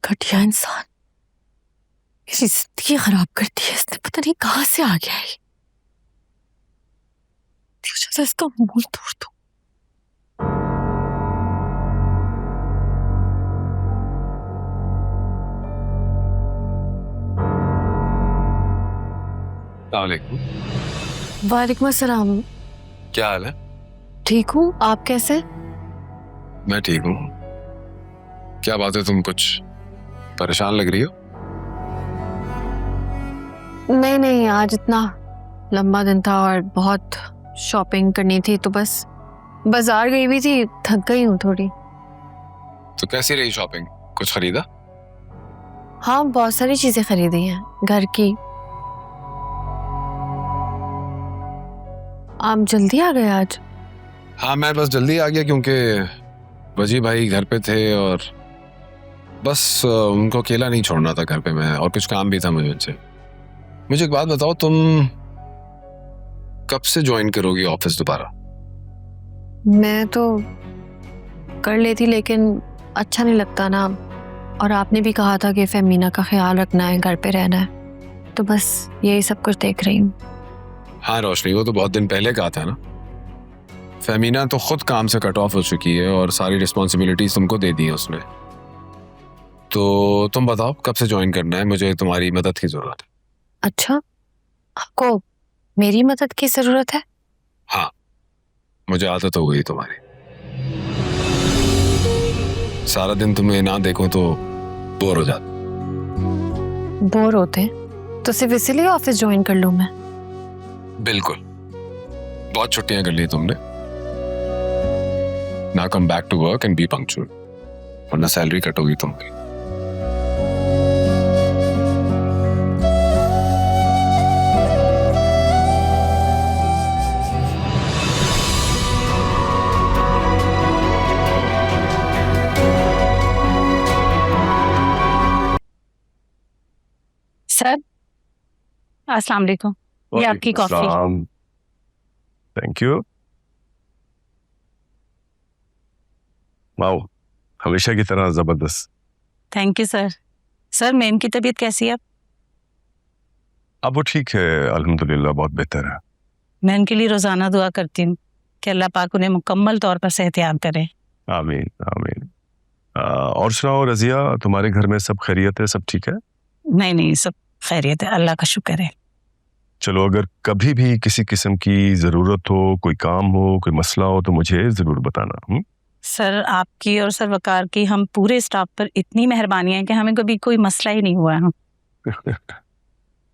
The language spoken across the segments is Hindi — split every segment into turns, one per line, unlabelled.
घटिया इंसान, मेरी जिंदगी खराब कर दी है इसने। पता नहीं कहां से आ गया है। तो इसका मुंह तोड़ दो। वालेकुम अस्सलाम।
क्या हाल है?
ठीक हूँ, आप कैसे?
मैं ठीक हूँ। क्या बात है, तुम कुछ परेशान लग रही हो?
नहीं नहीं, आज इतना लंबा दिन था और बहुत शॉपिंग करनी थी, तो बस बाजार गई हुई थी, थक गई हूँ थोड़ी।
तो कैसी रही शॉपिंग? कुछ खरीदा?
हाँ, बहुत सारी चीजें खरीदी हैं घर की। आप जल्दी आ गए आज?
हाँ, मैं बस जल्दी आ गया क्योंकि वजी भाई घर पे थे और बस उनको अकेला नहीं छोड़ना था घर पे मैं, और कुछ काम भी था मुझे उनसे। मुझे एक बात बताओ, तुम कब से ज्वाइन करोगी ऑफिस दोबारा?
मैं तो कर लेती, लेकिन अच्छा नहीं लगता ना। और आपने भी कहा था कि फेमिना का ख्याल रखना है, घर पे रहना है, तो बस यही सब कुछ देख रही हूँ।
हाँ रोशनी, वो तो बहुत दिन पहले कहा था ना। फेमिना तो खुद काम से कट ऑफ हो चुकी है और सारी रिस्पॉन्सिबिलिटीज तुमको दे दी है उसने। तो तुम बताओ कब से ज्वाइन करना है? मुझे तुम्हारी मदद की जरूरत है।
अच्छा, आपको मेरी मदद की जरूरत है?
हाँ, मुझे आदत हो गई तुम्हारी। सारा दिन तुम्हें ना देखो तो बोर हो जाता।
बोर होते हैं तो सिर्फ इसीलिए ऑफिस ज्वाइन कर लूं मैं?
बिल्कुल, बहुत छुट्टियां कर ली तुमने। ना come back to work and be punctual, वरना सैलरी कट होगी तुम्हारी।
सर, अस्सलाम वालेकुम। ये आपकी कॉफी।
Thank you. वाओ, हमेशा की तरह जबरदस्त।
Thank you sir. Sir, ma'am की तबीयत कैसी है अब?
अब वो ठीक है, अल्हम्दुलिल्लाह, बहुत बेहतर है।
मैं उनके लिए रोजाना दुआ करती हूँ कि अल्लाह पाक उन्हें मुकम्मल तौर पर सेहतयाब करे।
आमीन आमीन। और सुनाओ रजिया, तुम्हारे घर में सब खैरियत है, सब ठीक है?
नहीं नहीं, सब खैरियत है, अल्लाह का शुक्र है।
चलो, अगर कभी भी किसी किस्म की जरूरत हो, कोई काम हो, कोई मसला हो, तो मुझे जरूर बताना।
सर, आपकी और सर वकार की हम पूरे स्टाफ पर इतनी मेहरबानी है कि हमें कभी कोई मसला ही नहीं हुआ है।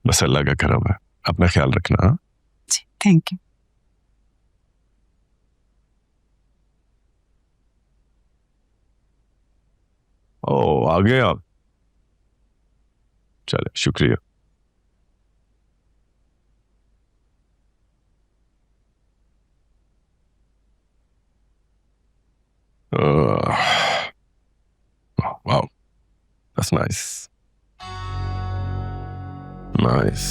बस अल्लाह का करम है। अपना ख्याल रखना। हाँ?
जी, थैंक यू।
ओ, आ गए आप? चले, शुक्रिया। Wow, that's nice. Nice.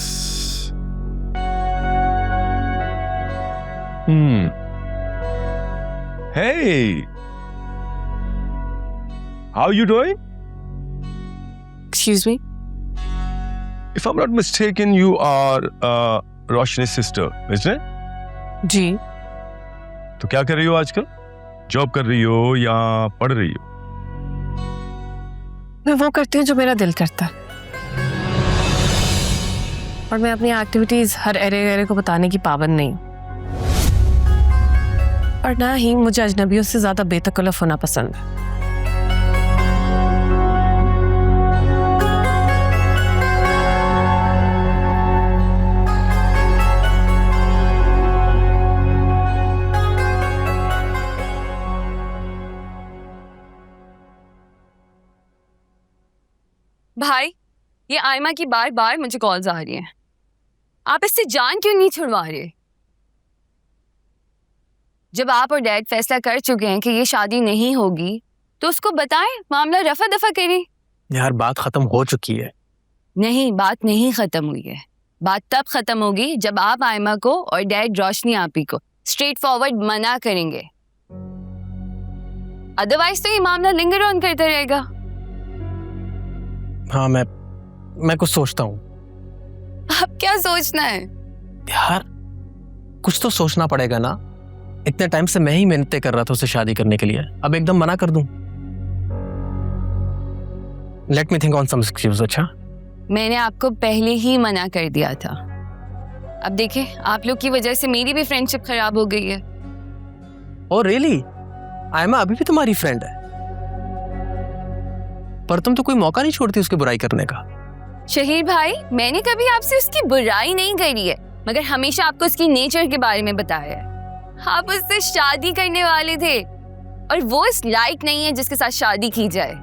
Hey, how are you doing?
Excuse me?
If I'm not mistaken, you are Roshni's sister, isn't it?
जी।
तो क्या कर रही हो आजकल? जॉब कर रही हो या पढ़ रही हो?
मैं वो करती हूँ जो मेरा दिल करता है, और मैं अपनी एक्टिविटीज हर एरे एरे को बताने की पाबंद नहीं, और ना ही मुझे अजनबियों से ज्यादा बेतकल्लुफ होना पसंद है।
भाई, ये आयमा की बार बार मुझे कॉल्स आ रही हैं। आप इससे जान क्यों नहीं छुड़वा रहे? जब आप और डैड फैसला कर चुके हैं कि ये शादी नहीं होगी, तो उसको बताएं, मामला रफा दफा करें।
यार, बात खत्म हो चुकी है।
नहीं, बात नहीं खत्म हुई है। बात तब खत्म होगी जब आप आयमा को और डैड रोशनी आपी को स्ट्रेट फॉरवर्ड मना करेंगे। अदरवाइज तो ये मामला लिंगर ऑन करता रहेगा।
हाँ, मैं कुछ सोचता हूँ।
अब क्या सोचना है?
यार कुछ तो सोचना पड़ेगा ना। इतने टाइम से मैं ही मिन्नतें कर रहा था उसे शादी करने के लिए, अब एकदम मना कर दूं? Let me think on some excuse. अच्छा,
मैंने आपको पहले ही मना कर दिया था। अब देखिए, आप लोग की वजह से मेरी भी फ्रेंडशिप खराब हो गई है।
Oh really? आयमा अभी भी तुम्हारी फ्रेंड है? पर तुम तो कोई मौका नहीं छोड़ती उसकी बुराई करने का।
शहीर भाई, मैंने कभी आपसे उसकी बुराई नहीं करी है, मगर हमेशा आपको उसकी नेचर के बारे में बताया है। आप उससे शादी करने वाले थे और वो इस लायक नहीं है जिसके साथ शादी की जाए।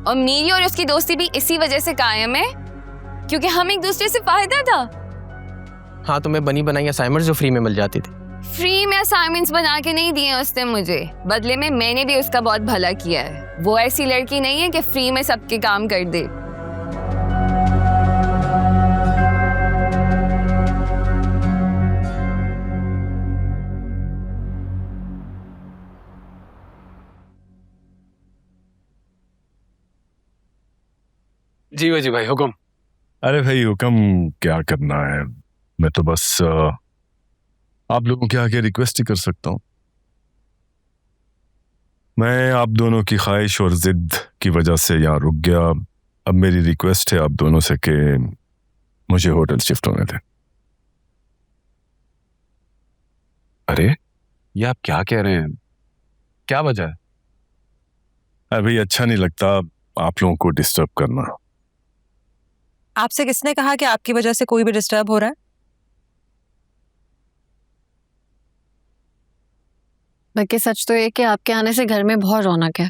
और मेरी और उसकी दोस्ती भी इसी वजह से कायम है क्योंकि हम एक दूसरे से फायदा था।
हाँ, तुम्हें बनी बनाई असाइनमेंट्स जो फ्री में मिल जाती थी।
फ्री में असाइनमेंट्स बना के नहीं दिए उसने मुझे, बदले में मैंने भी उसका बहुत भला किया है। वो ऐसी लड़की नहीं है कि फ्री में सबके काम कर दे।
जी वजी भाई, हुक्म।
अरे भाई हुक्म क्या करना है, मैं तो बस आप लोगों के आगे रिक्वेस्ट ही कर सकता हूँ। मैं आप दोनों की ख्वाहिश और जिद की वजह से यहाँ रुक गया। अब मेरी रिक्वेस्ट है आप दोनों से कि मुझे होटल शिफ्ट होने दें।
अरे ये आप क्या कह रहे हैं? क्या वजह है?
अरे भाई अच्छा नहीं लगता आप लोगों को डिस्टर्ब करना।
आपसे किसने कहा कि आपकी वजह से कोई भी डिस्टर्ब हो रहा है?
बाकी सच तो ये कि आपके आने से घर में बहुत रौनक है।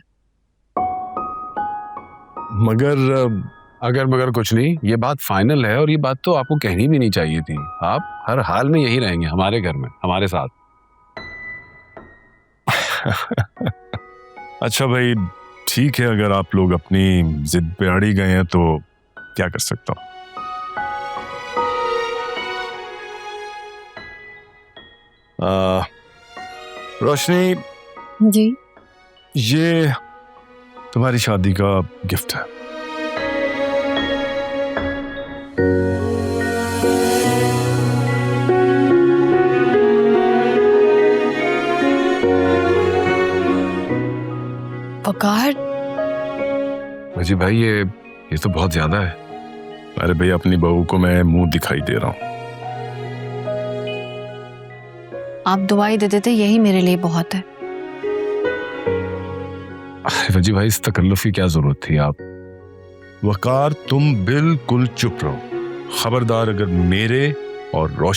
अगर मगर कुछ नहीं, ये बात फाइनल है और ये बात तो आपको कहनी भी नहीं चाहिए थी। आप हर हाल में यही रहेंगे हमारे घर में, हमारे साथ।
अच्छा भाई ठीक है, अगर आप लोग अपनी जिद पे अड़ी गए हैं तो क्या कर सकता हूँ। रोशनी
जी।
ये तुम्हारी शादी का गिफ्ट है।
वकार,
वजी भाई ये तो बहुत ज्यादा है।
अरे भाई अपनी बहू को मैं मुंह दिखाई दे रहा हूँ।
आप दुआई दे देते यही मेरे लिए बहुत है।
वजी भाई इस तकल्लुफ की क्या जरूरत थी? आप
वकार तुम बिल्कुल चुप रहो। खबरदार अगर मेरे और रोशनी